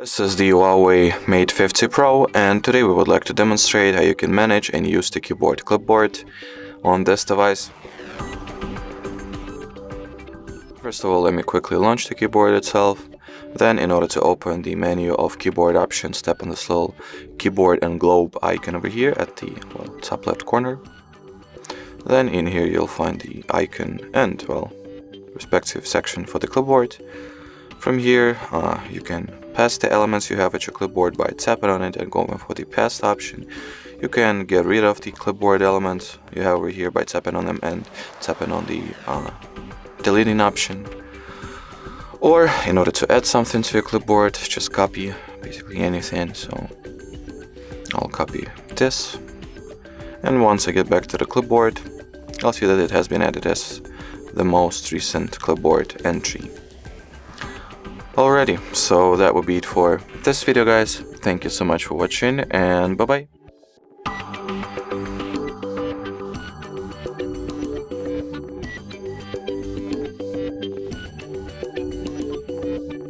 This is the HUAWEI Mate 50 Pro, and today we would like to demonstrate how you can manage and use the keyboard clipboard on this device. First of all, let me quickly launch the keyboard itself. Then, in order to open the menu of keyboard options, tap on this little keyboard and globe icon over here at the top left corner. Then in here you'll find the icon and respective section for the clipboard. From here you can pass the elements you have at your clipboard by tapping on it and going for the paste option. You can get rid of the clipboard elements you have over here by tapping on them and tapping on the deleting option. Or in order to add something to your clipboard, just copy basically anything. So I'll copy this, and once I get back to the clipboard, I'll see that it has been added as the most recent clipboard entry. Alrighty, so that would be it for this video, guys. Thank you so much for watching, and bye bye.